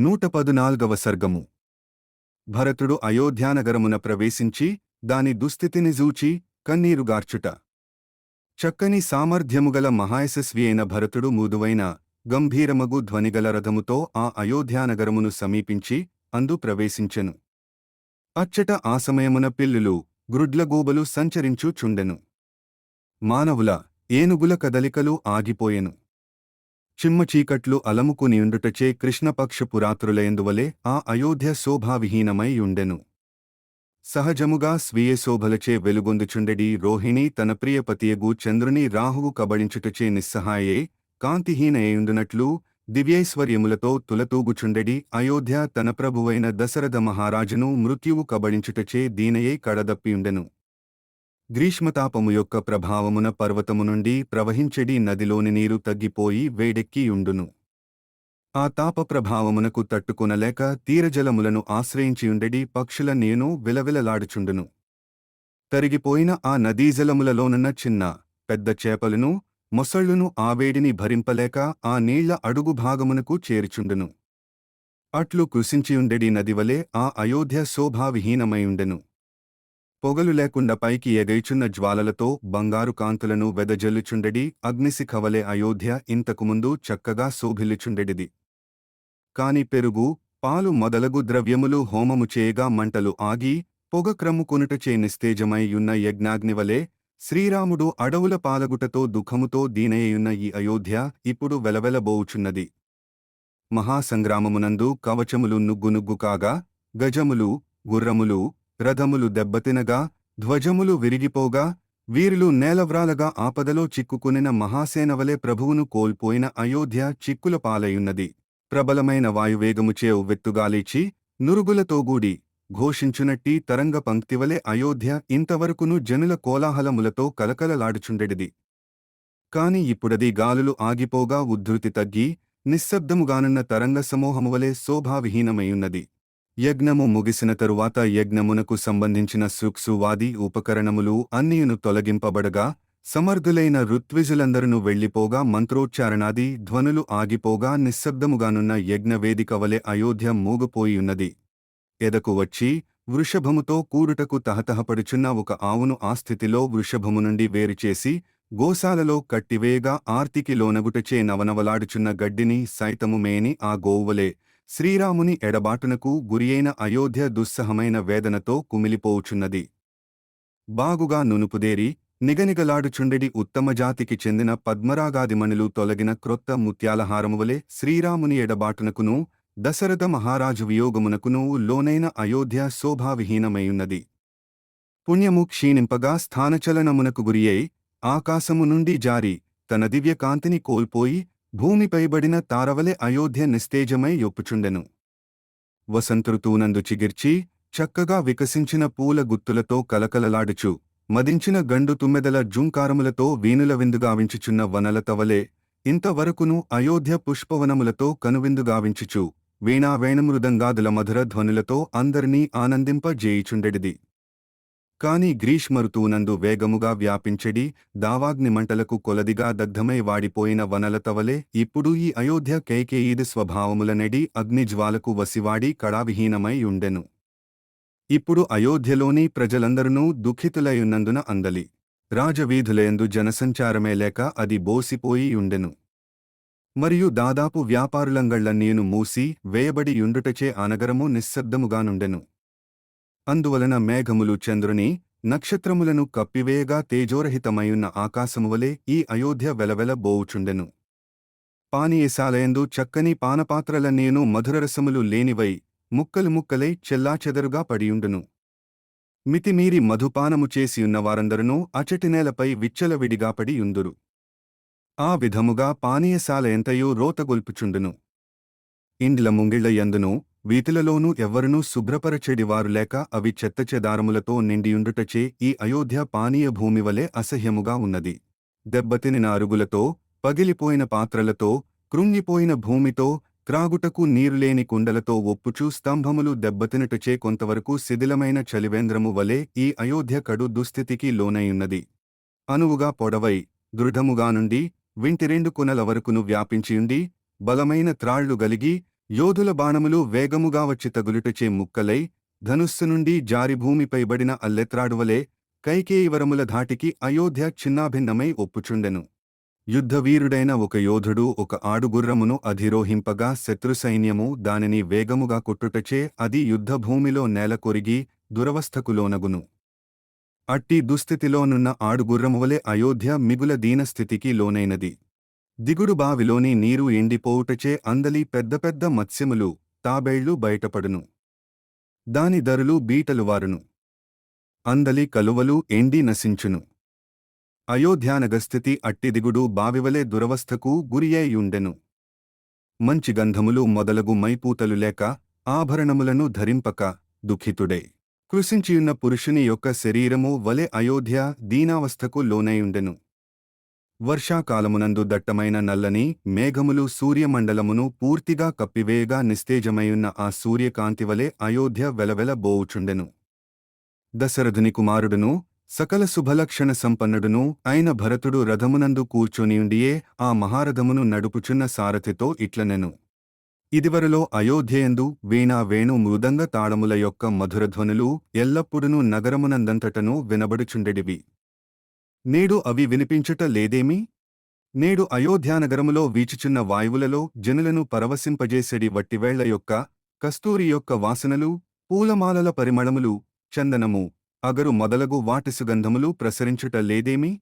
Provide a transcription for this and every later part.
114వ సర్గము. భరతుడు అయోధ్యానగరమున ప్రవేశించి దాని దుస్థితిని జూచి కన్నీరుగార్చుట. చక్కని సామర్థ్యముగల మహాయశస్వి అయిన భరతుడు మృదువైన గంభీరమగు ధ్వనిగల రథముతో ఆ అయోధ్యానగరమును సమీపించి అందు ప్రవేశించెను. అచ్చట ఆ సమయమున పిల్లులు గ్రుడ్లగూబలు సంచరించుచుండెను. మానవుల ఏనుగుల కదలికలు ఆగిపోయెను. చిమ్మచీకట్లు అలముకునియుండుటచే కృష్ణపక్షపురాత్రులయందువలే ఆ అయోధ్య శోభావిహీనమై యుండెను. సహజముగా స్వీయ శోభలచే వెలుగొందుచుండెడి రోహిణి తన ప్రియపతియగు చంద్రుని రాహువు కబళించుటచే నిస్సహాయే కాంతిహీనయుండునట్లు దివ్యైశ్వర్యములతో తులతూగుచుండెడి అయోధ్య తన ప్రభువైన దశరథ మహారాజును మృత్యువు కబళించుటచే దీనయై కడదప్పియుండెను. గ్రీష్మతాపము యొక్క ప్రభావమున పర్వతము నుండి ప్రవహించెడి నదిలోని నీరు తగ్గిపోయి వేడెక్కియుండును. ఆ తాప ప్రభావమునకు తట్టుకొనలేక తీరజలములను ఆశ్రయించియుండెడి పక్షుల నేను విలవిలలాడుచుండును. తరిగిపోయిన ఆ నదీజలములలోనున్న చిన్న పెద్ద చేపలను మొసళ్ళును ఆ వేడిని భరింపలేక ఆ నీళ్ల అడుగు భాగమునకు చేరుచుండును. అట్లు కృశించియుండెడి నదివలే ఆ అయోధ్య శోభావిహీనమైయుండెను. పొగలు లేకుండా పైకి ఎగైచున్న జ్వాలలతో బంగారు కాంతులను వెదజల్లుచుండెడి అగ్నిశిఖవలే అయోధ్య ఇంతకుముందు చక్కగా శోభిల్లుచుండెడిది. కాని పెరుగు, పాలు మొదలగు ద్రవ్యములు హోమము చేయగా మంటలు ఆగి పొగ క్రమ్ముకొనుటచే నిస్తేజమై యున్న యజ్ఞాగ్నివలే శ్రీరాముడు అడవుల పాలగుటతో దుఃఖముతో దీనయ్యున్న ఈ అయోధ్య ఇప్పుడు వెలవెలబోవుచున్నది. మహాసంగ్రామమునందు కవచములు నుగ్గునుగ్గు కాగా, గజములు, గుర్రములు, రథములు దెబ్బతినగా, ధ్వజములు విరిగిపోగా, వీరులు నేలవ్రాలగా ఆపదలో చిక్కుకునిన మహాసేనవలే ప్రభువును కోల్పోయిన అయోధ్య చిక్కుల పాలయున్నది. ప్రబలమైన వాయువేగముచే ఉవ్వెత్తుగాలీచి నురుగులతోగూడి ఘోషించునట్టి తరంగ పంక్తివలే అయోధ్య ఇంతవరకును జనుల కోలాహలములతో కలకలలాడుచుండెడిది. కాని ఇప్పుడది గాలులు ఆగిపోగా ఉద్ధృతి తగ్గి నిశ్శబ్దముగానున్న తరంగ సమూహమువలే శోభావిహీనమయున్నది. యజ్ఞము ముగిసిన తరువాత యజ్ఞమునకు సంబంధించిన సూక్సువాది ఉపకరణములు అన్నియును తొలగింపబడగా, సమర్థులైన ఋత్విజులందరును వెళ్లిపోగా మంత్రోచ్చారణాది ధ్వనులు ఆగిపోగా నిశ్శబ్దముగానున్న యజ్ఞవేదికవలె అయోధ్య మూగుపోయియున్నది. ఎదకు వచ్చి వృషభముతో కూడుటకు తహతహపడుచున్న ఒక ఆవును ఆ స్థితిలో వృషభము నుండి వేరుచేసి గోశాలలో కట్టివేయగా ఆర్తికి లోనగుటచే నవనవలాడుచున్న గడ్డిని సైతము మేని ఆ గోవువలే శ్రీరాముని ఎడబాటునకు గురియైన అయోధ్య దుస్సహమైన వేదనతో కుమిలిపోవుచున్నది. బాగుగా నునుపుదేరి నిగనిగలాడుచుండెడి ఉత్తమజాతికి చెందిన పద్మరాగాదిమణులు తొలగిన క్రొత్త ముత్యాలహారమువలే శ్రీరాముని ఎడబాటునకును దశరథ మహారాజు వియోగమునకును లోనైన అయోధ్య శోభావిహీనమైయున్నది. పుణ్యము క్షీణింపగా స్థానచలనమునకు గురియై ఆకాశము నుండి జారి తన దివ్యకాంతిని కోల్పోయి భూమిపైబడిన తారవలె అయోధ్య నిస్తేజమై యొప్పుచుండెను. వసంతఋతువునందు చిగిర్చి చక్కగా వికసించిన పూల గుత్తులతో కలకలలాడుచు మదించిన గండు తుమ్మెదల జూంకారములతో వీనుల విందుగావించుచున్న వనలతవలే ఇంతవరకును అయోధ్య పుష్పవనములతో కనువిందుగావించుచు వీణావేణమృదంగాదుల మధుర ధ్వనులతో అందరినీ ఆనందింపజేయుచుండెడిది. కాని గ్రీష్మఋతువునందు వేగముగా వ్యాపించెడి దావాగ్నిమంటలకు కొలదిగా దగ్ధమై వాడిపోయిన వనలతవలే ఇప్పుడు ఈ అయోధ్య కైకేయీది స్వభావములనెడి అగ్నిజ్వాలకు వసివాడి కళావిహీనమై యుండెను. ఇప్పుడు అయోధ్యలోని ప్రజలందరునూ దుఃఖితులయున్నందున అందలి రాజవీధులయందు జనసంచారమే లేక అది బోసిపోయి యుండెను. మరియు దాదాపు వ్యాపారులంగళ్లన్నీయును మూసి వేయబడి యుండుటచే అనగరము నిశ్శబ్దముగానుండెను. అందువలన మేఘములు చంద్రుని నక్షత్రములను కప్పివేయగా తేజోరహితమయున్న ఆకాశమువలే ఈ అయోధ్య వెలవెలబోవుచుండెను. పానీయశాలయందు చక్కని పానపాత్రలన్నీయును మధురరసములు లేనివై ముక్కలు ముక్కలై చెల్లాచెదరుగా పడియుండును. మితిమీరి మధుపానము చేసియున్నవారందరునూ అచటినేలపై విచ్చలవిడిగా పడి యుందురు. ఆ విధముగా పానీయశాలయంతయు రోతగొల్పుచుండును. ఇండ్ల ముంగిళ్ల యందును వీటిలలోనూ ఎవ్వరునూ శుభ్రపరచెడివారు లేక అవి చెత్తచెదారములతో నిండియుండుటచే ఈ అయోధ్య పానీయ భూమివలే అసహ్యముగా ఉన్నది. దెబ్బతినిన అరుగులతో, పగిలిపోయిన పాత్రలతో, కృంగిపోయిన భూమితో, త్రాగుటకు నీరులేని కుండలతో ఒప్పుచూ స్తంభములు దెబ్బతినుటచే కొంతవరకు శిథిలమైన చలివేంద్రము వలె ఈ అయోధ్య కడు దుస్థితికి లోనైయున్నది. అనువుగా పొడవై దృఢముగా నుండి వింటిరెండు కొనల వరకును వ్యాపించియుండి బలమైన త్రాళ్లు గలిగి యోధుల బాణములు వేగముగా వచ్చి తగులుటచే ముక్కలై ధనుస్సు నుండి జారి భూమిపైబడిన అల్లెత్రాడువలే కైకేయివరముల ధాటికి అయోధ్య చిన్నాభిన్నమై ఒప్పుచుండెను. యుద్ధవీరుడైన ఒక యోధుడు ఒక ఆడుగుర్రమును అధిరోహింపగా శత్రుసైన్యము దానిని వేగముగా కొట్టుటచే అది యుద్ధభూమిలో నేలకొరిగి దురవస్థకు లోనగును. అట్టి దుస్థితిలోనున్న ఆడుగుర్రమువలె అయోధ్య మిగుల దీనస్థితికి లోనైనది. దిగుడు బావిలోని నీరు ఎండిపోవుటచే అందలి పెద్ద పెద్ద మత్స్యములు తాబేళ్లు బయటపడును. దాని దరులు బీటలువారును. అందలి కలువలు ఎండి నశించును. అయోధ్యానగస్థితి అట్టిదిగుడు బావివలె దురవస్థకు గురియైయుండెను. మంచి గంధములు మొదలగు మైపూతలు లేక ఆభరణములను ధరింపక దుఃఖితుడై కృశించియున్న పురుషుని యొక్క శరీరము వలె అయోధ్య దీనావస్థకు లోనైయుండెను. వర్షాకాలమునందు దట్టమైన నల్లని మేఘములు సూర్యమండలమును పూర్తిగా కప్పివేయగా నిస్తేజమయున్న ఆ సూర్యకాంతివలె అయోధ్య వెలవెల బోవుచుండెను. దశరథుని కుమారుడును సకల శుభలక్షణ సంపన్నుడును అయిన భరతుడు రథమునందు కూర్చొనియుండియే ఆ మహారథమును నడుపుచున్న సారథితో ఇట్లనెను. ఇదివరలో అయోధ్యయందు వీణా వేణు మృదంగ తాళముల యొక్క మధురధ్వనులు ఎల్లప్పుడునూ నగరమునందంతటను వినబడుచుండెడివి. నేడు అవి వినిపించుట లేదేమి? నేడు అయోధ్యానగరములో వీచుచున్న వాయువులలో జనులను పరవశింపజేసెడి వట్టివేళ్ల యొక్క కస్తూరి యొక్క వాసనలు, పూలమాలల పరిమళములు, చందనము, అగరు మొదలగు వాటి సుగంధములు ప్రసరించుట లేదేమి?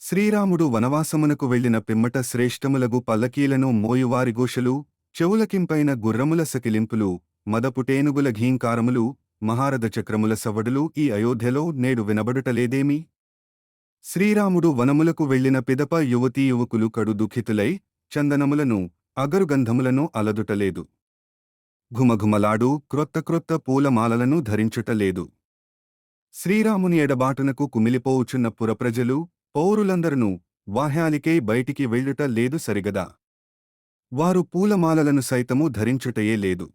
శ్రీరాముడు వనవాసమునకు వెళ్లిన పిమ్మట శ్రేష్టములగు పల్లకీలను మోయువారిఘోషలు, చెవులకింపైన గుర్రముల సకిలింపులు, మదపుటేనుగుల ఘీంకారములు, మహారథ చక్రముల సవడులు ఈ అయోధ్యలో నేడు వినబడుటలేదేమి? శ్రీరాముడు వనములకు వెళ్లిన పిదప యువతీయువకులు కడు దుఃఖితులై చందనములను, అగరుగంధములను అలదుటలేదు. ఘుమఘుమలాడు క్రొత్త క్రొత్త పూలమాలలను ధరించుటలేదు. శ్రీరాముని ఎడబాటునకు కుమిలిపోవుచున్న పురప్రజలు, పౌరులందరూ వాహ్యాలికై బయటికి వెళ్ళుట లేదు సరిగదా. వారు పూలమాలలను సైతము ధరించుటయే లేదు.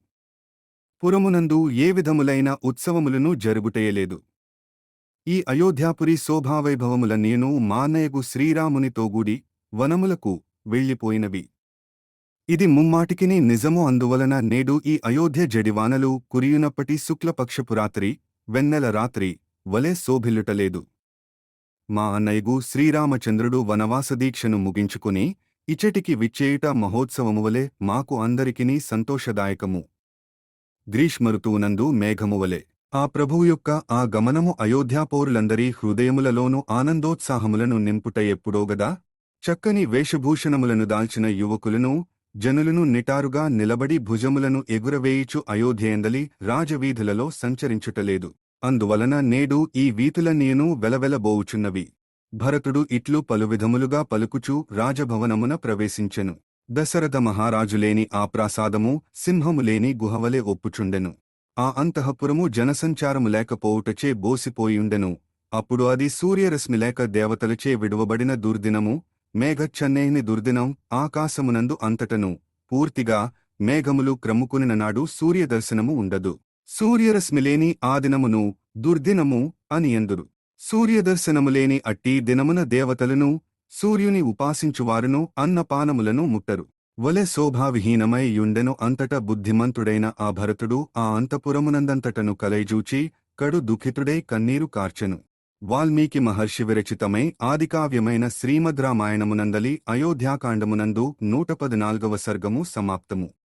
పురమునందు ఏ విధములైన ఉత్సవములను జరుగుటయలేదు. ఈ అయోధ్యాపురి శోభావైభవములన్నీను మాన్నయగు శ్రీరామునితోగూడి వనములకు వెళ్ళిపోయినవి. ఇది ముమ్మాటికిని నిజము. అందువలన నేడు ఈ అయోధ్య జడివానలు కురియునప్పటి శుక్లపక్షపు రాత్రి, వెన్నెల రాత్రి వలె శోభిల్లుటలేదు. మా అన్నయ్యగు శ్రీరామచంద్రుడు వనవాసదీక్షను ముగించుకుని ఇచటికి విచ్చేయుట మహోత్సవమువలె మాకు అందరికినీ సంతోషదాయకము. గ్రీష్మఋతువునందు మేఘమువలె ఆ ప్రభువు యొక్క ఆ గమనము అయోధ్యాపౌరులందరి హృదయములలోనూ ఆనందోత్సాహములను నింపుట ఎప్పుడోగదా. చక్కని వేషభూషణములను దాల్చిన యువకులను, జనులను నిటారుగా నిలబడి భుజములను ఎగురవేయిచు అయోధ్యయందలి రాజవీధులలో సంచరించుటలేదు. అందువలన నేడు ఈ వీధులన్నీను వెలవెలబోవుచున్నవి. భరతుడు ఇట్లు పలువిధములుగా పలుకుచూ రాజభవనమున ప్రవేశించెను. దశరథ మహారాజులేని ఆ ప్రాసాదము సింహములేని గుహవలె ఒప్పుచుండెను. ఆ అంతఃపురము జనసంచారము లేకపోవుటచే బోసిపోయుండెను. అప్పుడు అది సూర్యరశ్మిలేక దేవతలచే విడువబడిన దుర్దినము, మేఘచ్చన్నేని దుర్దినం. ఆకాశమునందు అంతటను పూర్తిగా మేఘములు క్రమ్ముకునిన నాడు సూర్యదర్శనము ఉండదు. సూర్యరశ్మిలేని ఆ దినమును దుర్దినము అని ఎందురు. సూర్యదర్శనములేని అట్టి దినమున దేవతలను, సూర్యుని ఉపాసించువారును అన్నపానములను ముట్టరు. వలె శోభావిహీనమై యుండెను. అంతట బుద్ధిమంతుడైన ఆ భరతుడు ఆ అంతఃపురమునందంతటను కలైజూచి కడు దుఃఖితుడై కన్నీరు కార్చెను. వాల్మీకి మహర్షి విరచితమై ఆదికావ్యమైన శ్రీమద్రామాయణమునందలి అయోధ్యాకాండమునందు 114వ సర్గము సమాప్తము.